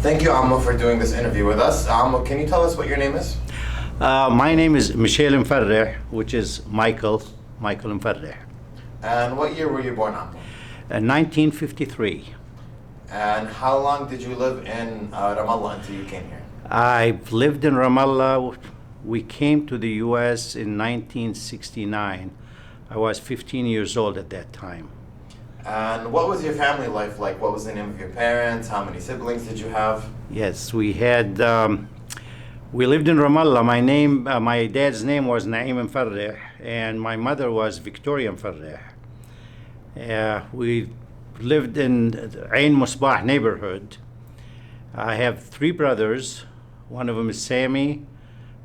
Thank you, Ammo, for doing this interview with us. Ammo, can you tell us what your name is? My name is Michel Muffareh, which is Michael Muffareh. And what year were you born, Ammo? 1953. And how long did you live in Ramallah until you came here? I've lived in Ramallah. We came to the U.S. in 1969. I was 15 years old at that time. And what was your family life like? What was the name of your parents? How many siblings did you have? Yes, we had. We lived in Ramallah. My dad's name was Naim Muffareh, and my mother was Victoria Muffareh. We lived in Ain Musbah neighborhood. I have three brothers. One of them is Sami,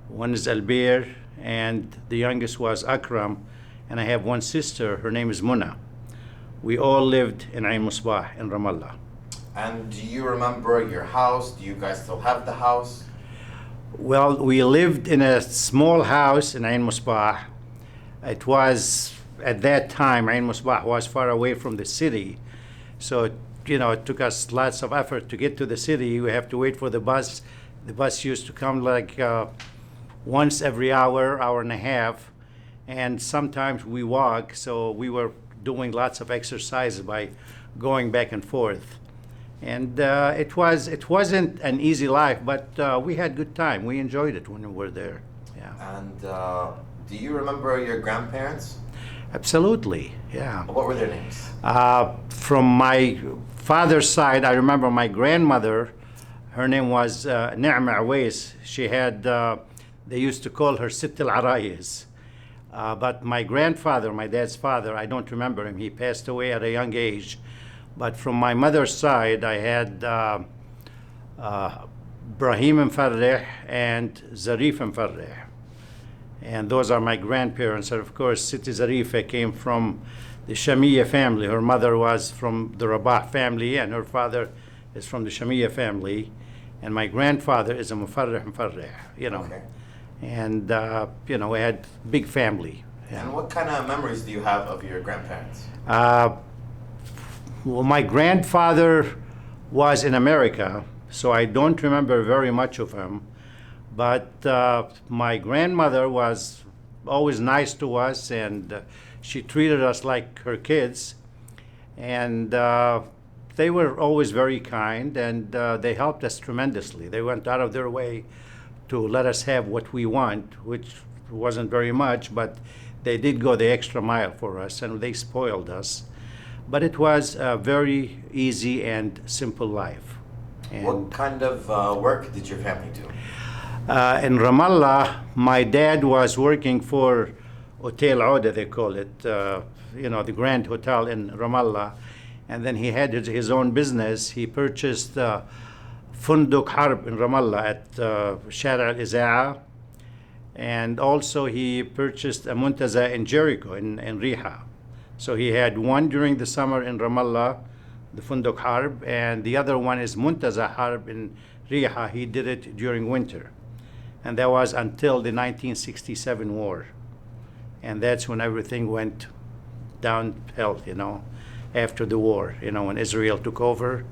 one is Albir, and the youngest was Akram. And I have one sister. Her name is Muna. We all lived in Ain Musbah in Ramallah. And do you remember your house? Do you guys still have the house? Well, we lived in a small house in Ain Musbah. It was, at that time, Ain Musbah was far away from the city. So, it took us lots of effort to get to the city. We have to wait for the bus. The bus used to come like once every hour and a half. And sometimes we walk, so we were doing lots of exercises by going back and forth. And it wasn't an easy life, but we had good time. We enjoyed it when we were there. Yeah. And do you remember your grandparents? Absolutely, yeah. What were their names? From my father's side, I remember my grandmother. Her name was Ni'ma Awais. She had, they used to call her Sitt al-Arayis. But my grandfather, my dad's father, I don't remember him. He passed away at a young age. But from my mother's side, I had Brahim Muffareh and Zarif Muffareh. And those are my grandparents. And of course, Siti Zarifa came from the Shamiya family. Her mother was from the Rabah family, and her father is from the Shamiya family. And my grandfather is a Muffareh. Okay. And, we had big family. Yeah. And what kind of memories do you have of your grandparents? Well, my grandfather was in America, so I don't remember very much of him. But my grandmother was always nice to us, and she treated us like her kids. And they were always very kind, and they helped us tremendously. They went out of their way to let us have what we want, which wasn't very much, but they did go the extra mile for us, and they spoiled us. But it was a very easy and simple life. And what kind of work did your family do? In Ramallah, my dad was working for Hotel Oda, they call it, the Grand Hotel in Ramallah. And then he had his own business. He purchased Funduk Harb in Ramallah at Shara al-Iza'a. And also he purchased a Muntaza in Jericho, in Riha. So he had one during the summer in Ramallah, the Funduk Harb, and the other one is Muntaza Harb in Riha. He did it during winter. And that was until the 1967 war. And that's when everything went downhill, after the war, when Israel took over,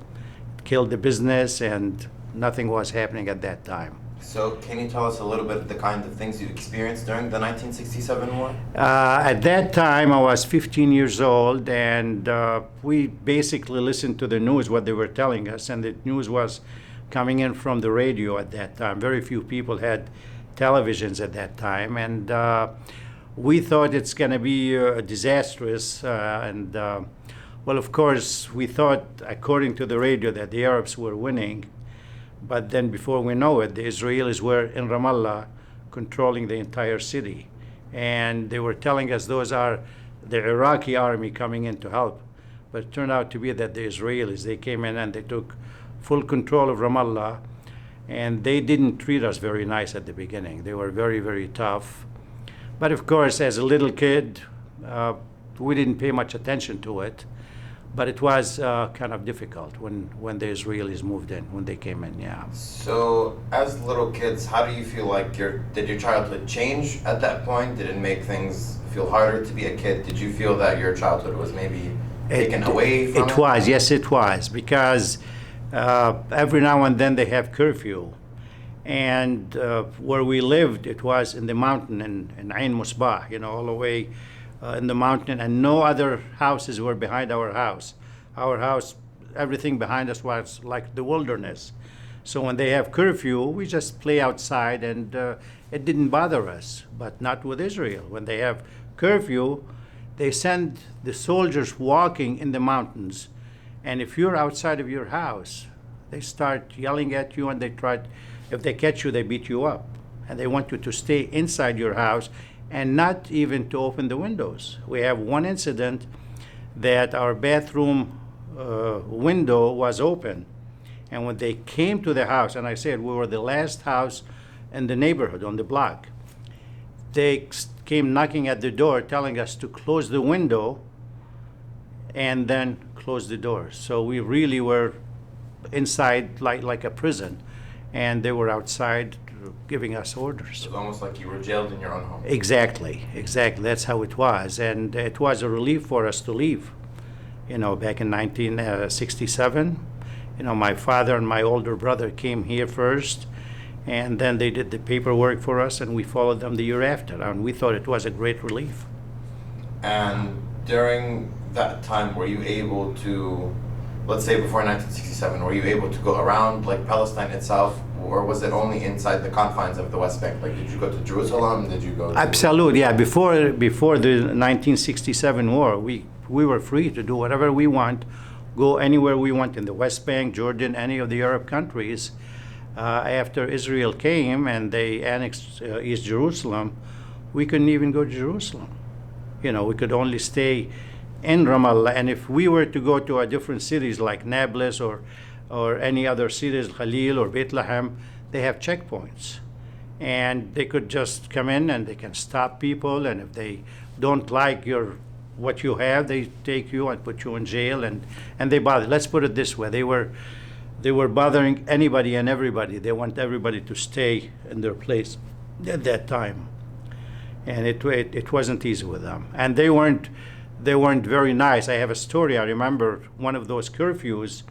killed the business, and nothing was happening at that time. So can you tell us a little bit of the kind of things you experienced during the 1967 war? At that time, I was 15 years old, and we basically listened to the news, what they were telling us, and the news was coming in from the radio at that time. Very few people had televisions at that time, and we thought it's going to be disastrous. Well, of course, we thought, according to the radio, that the Arabs were winning. But then before we know it, the Israelis were in Ramallah controlling the entire city. And they were telling us those are the Iraqi army coming in to help. But it turned out to be that the Israelis, they came in and they took full control of Ramallah. And they didn't treat us very nice at the beginning. They were very, very tough. But of course, as a little kid, we didn't pay much attention to it. But it was kind of difficult when the Israelis moved in, when they came in, yeah. So as little kids, how do you feel like did your childhood change at that point? Did it make things feel harder to be a kid? Did you feel that your childhood was maybe taken away from it? It was, yes, it was, because Every now and then they have curfew. And where we lived, it was in the mountain in Ain Musbah, all the way in the mountain, and no other houses were behind our house. Our house, everything behind us was like the wilderness. So when they have curfew, we just play outside, and it didn't bother us, but not with Israel. When they have curfew, they send the soldiers walking in the mountains, and if you're outside of your house, they start yelling at you, and if they catch you, they beat you up. And they want you to stay inside your house and not even to open the windows. We have one incident that our bathroom window was open. And when they came to the house, and I said we were the last house in the neighborhood on the block, they came knocking at the door telling us to close the window and then close the door. So we really were inside like a prison. And they were outside giving us orders. It was almost like you were jailed in your own home. Exactly. That's how it was. And it was a relief for us to leave. Back in 1967, my father and my older brother came here first, and then they did the paperwork for us, and we followed them the year after. And we thought it was a great relief. And during that time, were you able to, let's say before 1967, were you able to go around like Palestine itself, or was it only inside the confines of the West Bank? Like, did you go to Jerusalem? Did you go to... Absolutely, yeah. Before the 1967 war, we were free to do whatever we want, go anywhere we want in the West Bank, Jordan, any of the Arab countries. After Israel came and they annexed East Jerusalem, we couldn't even go to Jerusalem. We could only stay in Ramallah, and if we were to go to a different cities like Nablus or any other cities, Khalil or Bethlehem, they have checkpoints, and they could just come in and they can stop people, and if they don't like what you have, they take you and put you in jail, and they bother. Let's put it this way: they were bothering anybody and everybody. They want everybody to stay in their place at that time, and it wasn't easy with them, and they weren't very nice. I have a story. I remember one of those curfews.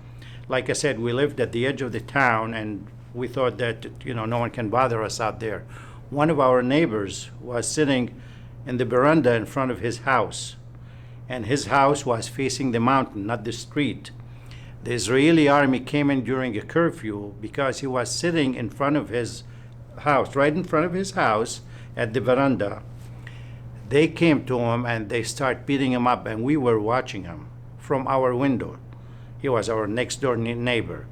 Like I said, we lived at the edge of the town, and we thought that no one can bother us out there. One of our neighbors was sitting in the veranda in front of his house, and his house was facing the mountain, not the street. The Israeli army came in during a curfew because he was sitting in front of his house, right in front of his house at the veranda. They came to him and they started beating him up, and we were watching him from our window. He was our next door neighbor.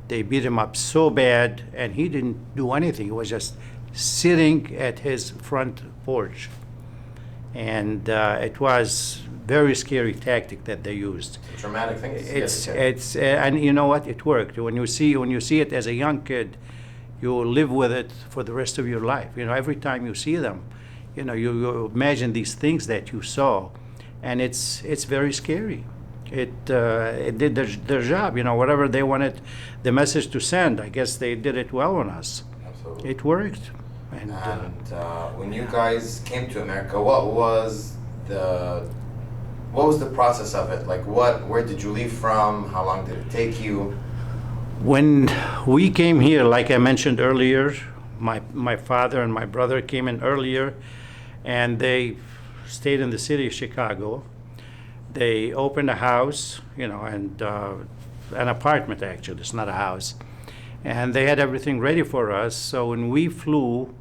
They beat him up so bad, and he didn't do anything. He was just sitting at his front porch. And it was very scary tactic that they used. It's a traumatic thing to see. And you know what? It worked. When you see it as a young kid, you live with it for the rest of your life. Every time you see them, you imagine these things that you saw, and it's very scary. It did their job, whatever they wanted the message to send. I guess they did it well on us. Absolutely. It worked. And when you guys came to America, what was the process of it? Like, where did you leave from? How long did it take you? When we came here, like I mentioned earlier, my father and my brother came in earlier, and they stayed in the city of Chicago. They opened a house, and an apartment, actually. It's not a house. And they had everything ready for us. So when we flew,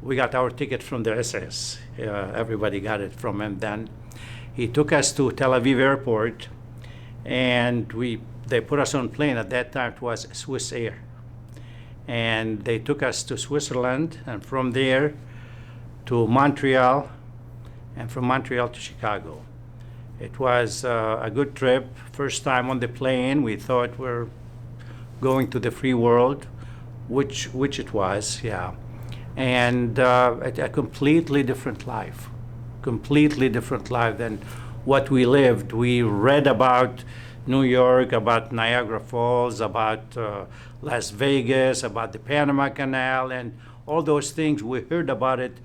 we got our ticket from the SS. Everybody got it from him then. He took us to Tel Aviv airport, and they put us on plane. At that time, it was Swiss Air. And they took us to Switzerland, and from there to Montreal, and from Montreal to Chicago. It was a good trip. First time on the plane, we thought we're going to the free world, which it was, yeah. And a completely different life than what we lived. We read about New York, about Niagara Falls, about Las Vegas, about the Panama Canal, and all those things. We heard about it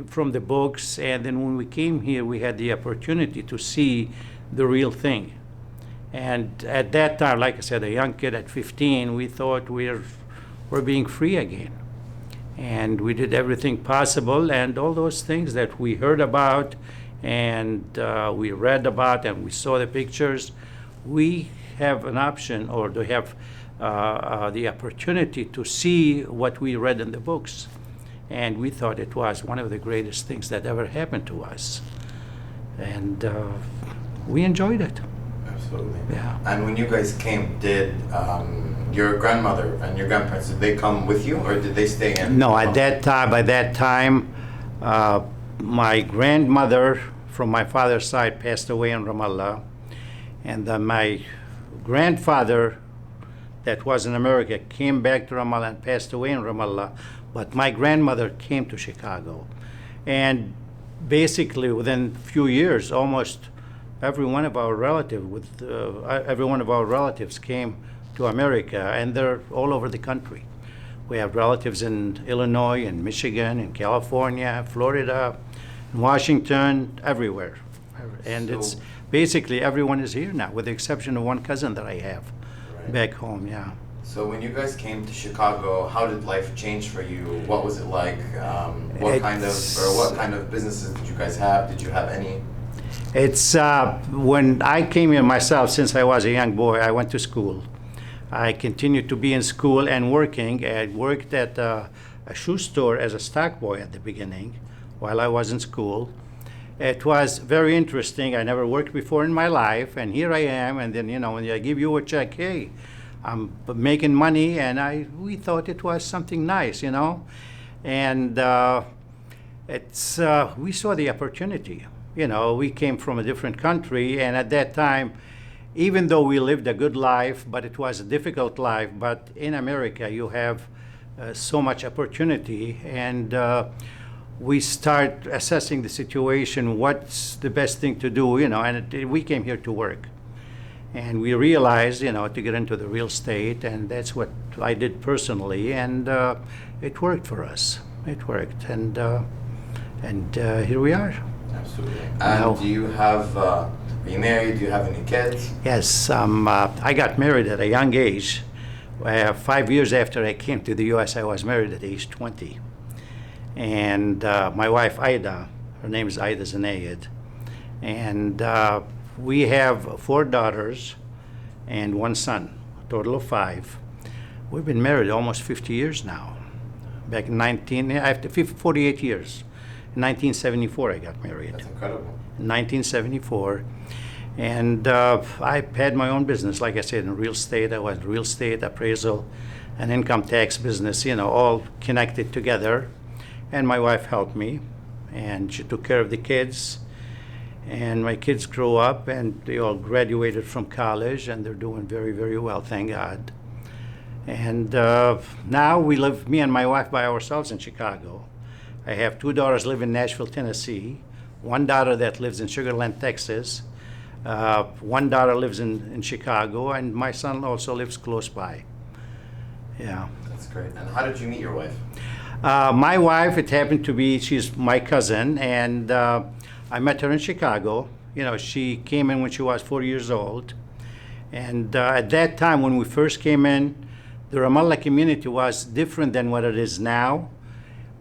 from the books, and then when we came here, we had the opportunity to see the real thing. And at that time, like I said, a young kid at 15, we thought we're being free again. And we did everything possible, and all those things that we heard about and we read about and we saw the pictures, we have an option, or to have the opportunity to see what we read in the books. And we thought it was one of the greatest things that ever happened to us. And we enjoyed it. Absolutely. Yeah. And when you guys came, did your grandmother and your grandparents, did they come with you, or did they stay in? No, at that time, my grandmother from my father's side passed away in Ramallah, and my grandfather that was in America came back to Ramallah and passed away in Ramallah, but my grandmother came to Chicago. And basically within a few years, almost every one of our relatives came to America, and they're all over the country. We have relatives in Illinois, in Michigan, in California, Florida, in Washington, everywhere. And So- it's basically everyone is here now, with the exception of one cousin that I have Right. back home. Yeah. So when you guys came to Chicago, how did life change for you? What was it like? What kind of businesses did you guys have? Did you have any? It's when I came here myself, since I was a young boy, I went to school. I continued to be in school and working. I worked at a shoe store as a stock boy at the beginning while I was in school. It was very interesting. I never worked before in my life, and here I am. And then, when I give you a check, hey, I'm making money, and we thought it was something nice, And we saw the opportunity. We came from a different country, and at that time, even though we lived a good life, but it was a difficult life, but in America you have so much opportunity, and we start assessing the situation, what's the best thing to do, and we came here to work. And we realized, to get into the real estate, and that's what I did personally, and it worked for us. It worked, and here we are. Absolutely. Now- And do you have, are you married? Do you have any kids? Yes, I got married at a young age. 5 years after I came to the U.S., I was married at age 20. And my wife, Ida, her name is Ida Zanayed, and we have 4 daughters and 1 son, a total of 5. We've been married almost 50 years now. Back in 48 years. In 1974, I got married. That's incredible. In 1974. And I had my own business, like I said, in real estate. I was real estate, appraisal, and income tax business, all connected together. And my wife helped me, and she took care of the kids. And my kids grew up, and they all graduated from college, and they're doing very, very well, thank God. And now we live, me and my wife, by ourselves in Chicago. I have 2 daughters live in Nashville, Tennessee, 1 daughter that lives in Sugar Land, Texas, 1 daughter lives in Chicago, and my son also lives close by. Yeah. That's great. And how did you meet your wife? My wife, it happened to be, she's my cousin, and I met her in Chicago. She came in when she was 4 years old. And at that time, when we first came in, the Ramallah community was different than what it is now.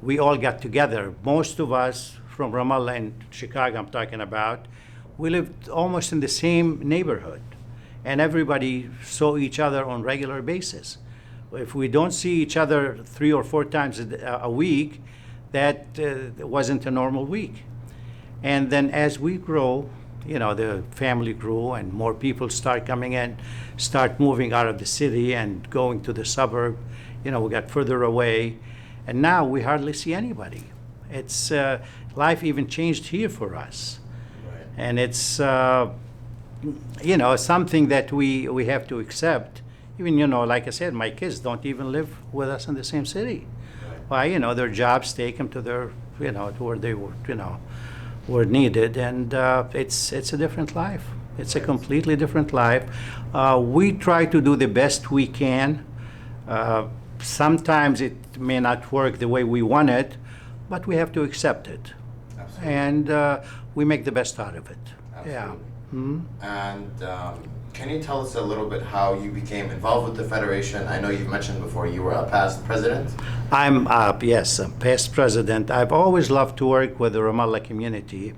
We all got together. Most of us from Ramallah and Chicago, I'm talking about, we lived almost in the same neighborhood. And everybody saw each other on a regular basis. If we don't see each other 3 or 4 times a week, that wasn't a normal week. And then as we grow, the family grew, and more people start coming in, start moving out of the city and going to the suburb. We got further away, and now we hardly see anybody. It's life even changed here for us, Right. and it's something that we have to accept. Even like I said, my kids don't even live with us in the same city. Right. Why? Their jobs take them to their to where they were were needed, and it's a different life. It's a completely different life. We try to do the best we can. Sometimes it may not work the way we want it, but we have to accept it, Absolutely. and we make the best out of it. Absolutely. Yeah. And can you tell us a little bit how you became involved with the Federation? I know you've mentioned before you were a past president. I'm yes, a past president. I've always loved to work with the Ramallah community.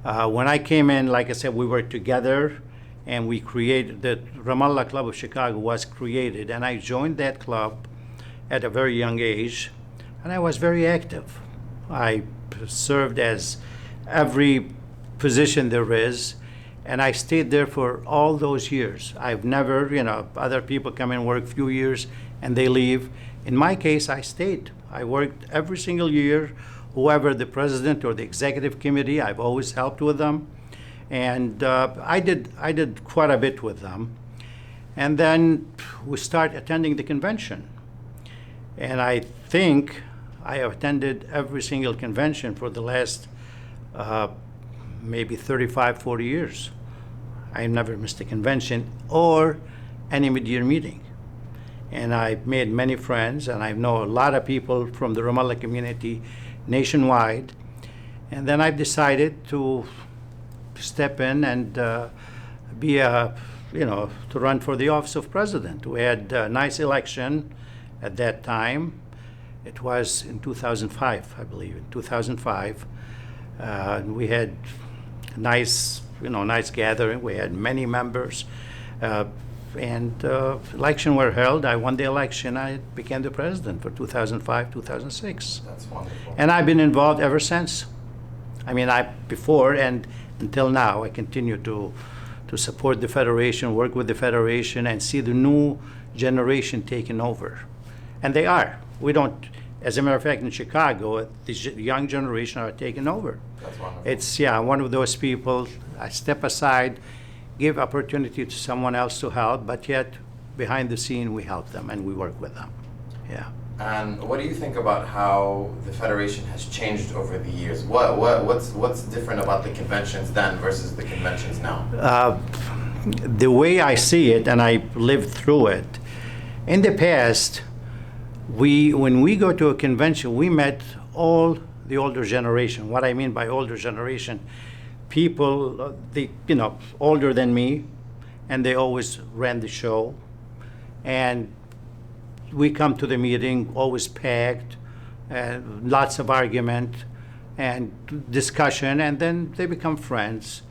When I came in, like I said, we were together and we created, the Ramallah Club of Chicago was created, and I joined that club at a very young age, and I was very active. I served as every position there is, and I stayed there for all those years. I've never, other people come and work a few years and they leave. In my case, I stayed. I worked every single year. Whoever the president or the executive committee, I've always helped with them. And I did quite a bit with them. And then we start attending the convention. And I think I have attended every single convention for the last maybe 35, 40 years. I never missed a convention or any mid-year meeting. And I've made many friends, and I know a lot of people from the Ramallah community nationwide. And then I've decided to step in and be to run for the office of president. We had a nice election at that time. It was in 2005, I believe, in 2005. We had nice gathering. We had many members, and election were held. I won the election. I became the president for 2005, 2006. That's wonderful. And I've been involved ever since. I mean, before and until now, I continue to support the Federation, work with the Federation, and see the new generation taking over. And they are. We don't, as a matter of fact, in Chicago, the young generation are taking over. That's wonderful. It's, one of those people. I step aside, give opportunity to someone else to help, but yet behind the scene we help them and we work with them. Yeah. And what do you think about how the Federation has changed over the years? What's different about the conventions then versus the conventions now? The way I see it, and I lived through it, in the past, when we go to a convention, we met all the older generation. What I mean by older generation, people, older than me, and they always ran the show. And we come to the meeting, always packed, lots of argument and discussion, and then they become friends.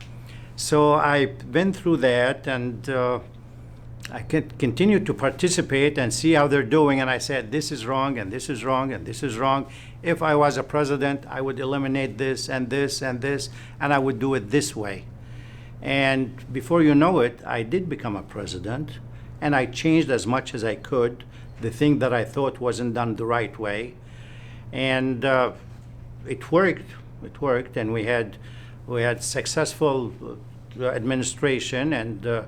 So I've been through that, and I can continue to participate and see how they're doing. And I said, this is wrong, and this is wrong, and this is wrong. If I was a president, I would eliminate this and this and this, and I would do it this way. And before you know it, I did become a president, and I changed as much as I could the thing that I thought wasn't done the right way. And it worked. It worked, and we had successful administration, and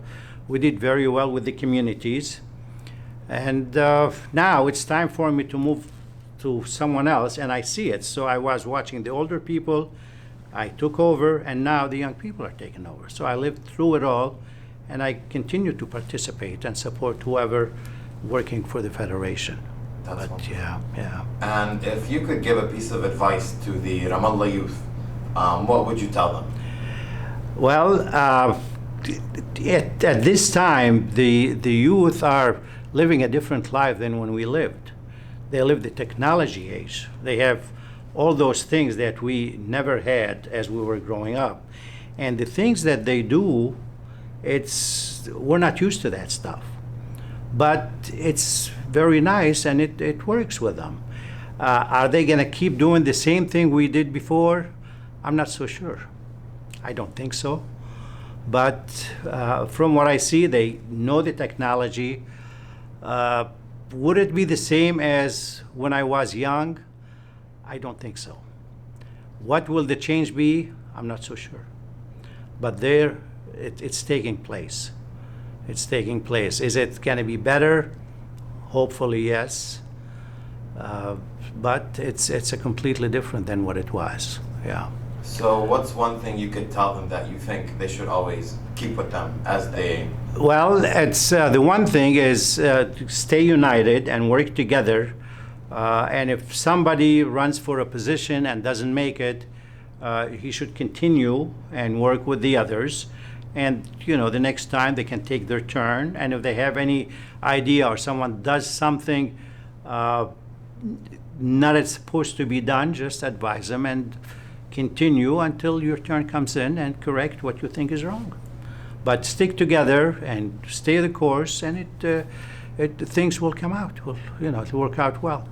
we did very well with the communities. And now it's time for me to move to someone else, and I see it. So I was watching the older people, I took over, and now the young people are taking over. So I lived through it all, and I continue to participate and support whoever working for the Federation. That's wonderful. Yeah. And if you could give a piece of advice to the Ramallah youth, what would you tell them? Well, at this time, the youth are living a different life than when we lived. They live the technology age. They have all those things that we never had as we were growing up. And the things that they do, we're not used to that stuff. But it's very nice, and it works with them. Are they going to keep doing the same thing we did before? I'm not so sure. I don't think so. But from what I see, they know the technology. Would it be the same as when I was young? I don't think so. What will the change be? I'm not so sure. But it's taking place. It's taking place. Is it going to be better? Hopefully, yes. But it's a completely different than what it was. Yeah. So what's one thing you could tell them that you think they should always keep with them as they... Well, it's the one thing is to stay united and work together. And if somebody runs for a position and doesn't make it, he should continue and work with the others And, you know, the next time they can take their turn. And if they have any idea or someone does something not as supposed to be done, just advise them and continue until your turn comes in and correct what you think is wrong. But stick together and stay the course, and things will come out. It'll work out well.